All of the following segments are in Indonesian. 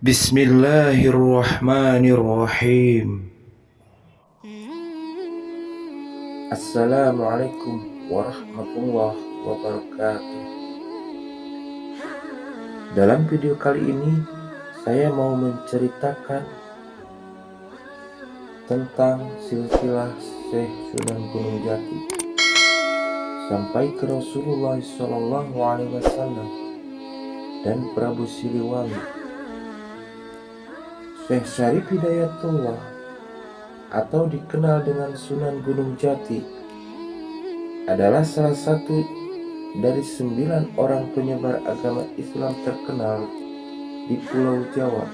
Bismillahirrahmanirrahim. Assalamualaikum warahmatullahi wabarakatuh. Dalam video kali ini saya mau menceritakan tentang silsilah Syekh Sunan Gunung Jati sampai ke Rasulullah SAW dan Prabu Siliwangi. Syekh Syarif Hidayatullah atau dikenal dengan Sunan Gunung Jati adalah salah satu dari 9 orang penyebar agama Islam terkenal di Pulau Jawa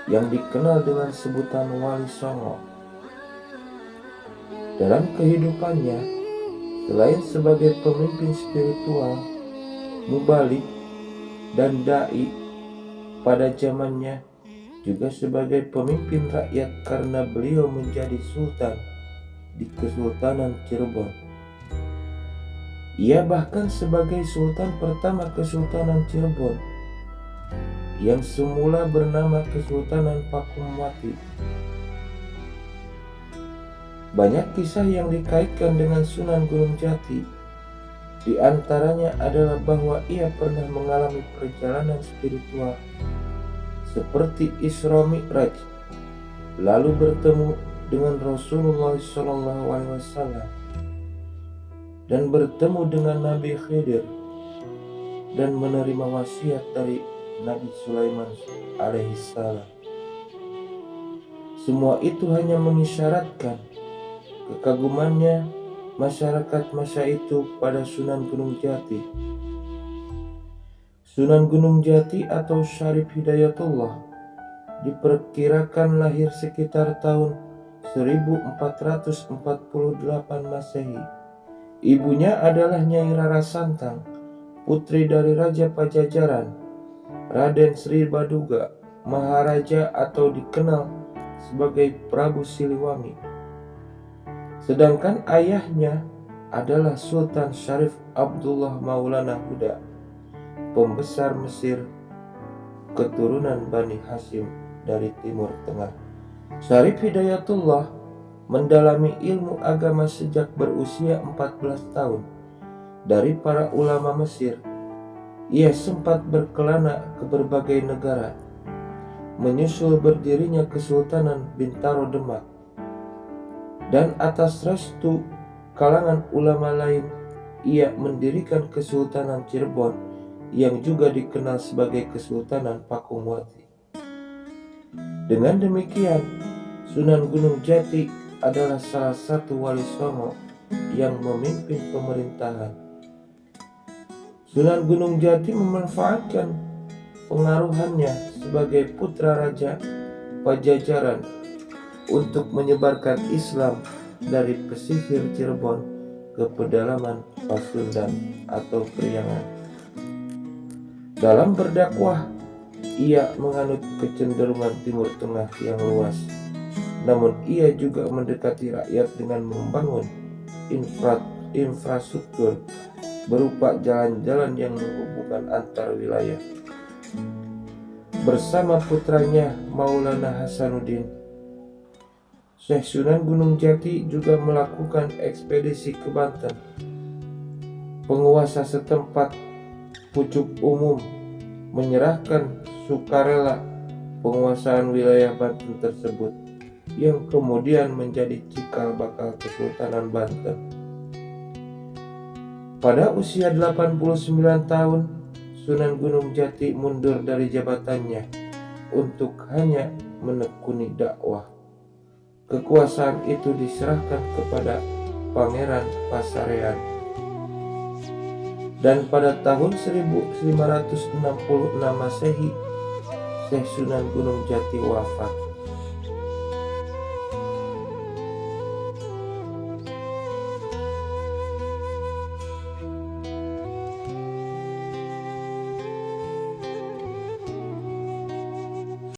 yang dikenal dengan sebutan Wali Songo. Dalam kehidupannya, selain sebagai pemimpin spiritual, mubalik, dan dai pada zamannya, juga sebagai pemimpin rakyat karena beliau menjadi sultan di Kesultanan Cirebon. Ia bahkan sebagai sultan pertama Kesultanan Cirebon yang semula bernama Kesultanan Pakumbwati. Banyak kisah yang dikaitkan dengan Sunan Gunung Jati. Di antaranya adalah bahwa ia pernah mengalami perjalanan spiritual seperti Isra Mi'raj, lalu bertemu dengan Rasulullah SAW dan bertemu dengan Nabi Khidir dan menerima wasiat dari Nabi Sulaiman alaihissalam. Semua itu hanya mengisyaratkan kekagumannya masyarakat masa itu pada Sunan Gunung Jati. Sunan Gunung Jati atau Syarif Hidayatullah diperkirakan lahir sekitar tahun 1448 Masehi. Ibunya adalah Nyai Rara Santang, putri dari Raja Pajajaran, Raden Sri Baduga Maharaja atau dikenal sebagai Prabu Siliwangi. Sedangkan ayahnya adalah Sultan Syarif Abdullah Maulana Huda, pembesar Mesir keturunan Bani Hashim dari Timur Tengah. Syarif Hidayatullah mendalami ilmu agama sejak berusia 14 tahun dari para ulama Mesir. Ia sempat berkelana ke berbagai negara, menyusul berdirinya Kesultanan Bintaro Demak, dan atas restu kalangan ulama lain ia mendirikan Kesultanan Cirebon yang juga dikenal sebagai Kesultanan Pakumbwati. Dengan demikian, Sunan Gunung Jati adalah salah satu wali songo yang memimpin pemerintahan. Sunan Gunung Jati memanfaatkan pengaruhannya sebagai putra raja Pajajaran untuk menyebarkan Islam dari pesisir Cirebon ke pedalaman Pasundan atau Priangan. Dalam berdakwah, ia menganut kecenderungan Timur Tengah yang luas. Namun ia juga mendekati rakyat dengan membangun infrastruktur berupa jalan-jalan yang menghubungkan antar wilayah. Bersama putranya Maulana Hasanuddin, Syekh Sunan Gunung Jati juga melakukan ekspedisi ke Banten. Penguasa setempat pucuk umum menyerahkan sukarela penguasaan wilayah Banten tersebut, yang kemudian menjadi cikal bakal Kesultanan Banten. Pada usia 89 tahun, Sunan Gunung Jati mundur dari jabatannya untuk hanya menekuni dakwah. Kekuasaan itu diserahkan kepada Pangeran Pasarean. Dan pada tahun 1566 Masehi, Syekh Sunan Gunung Jati wafat.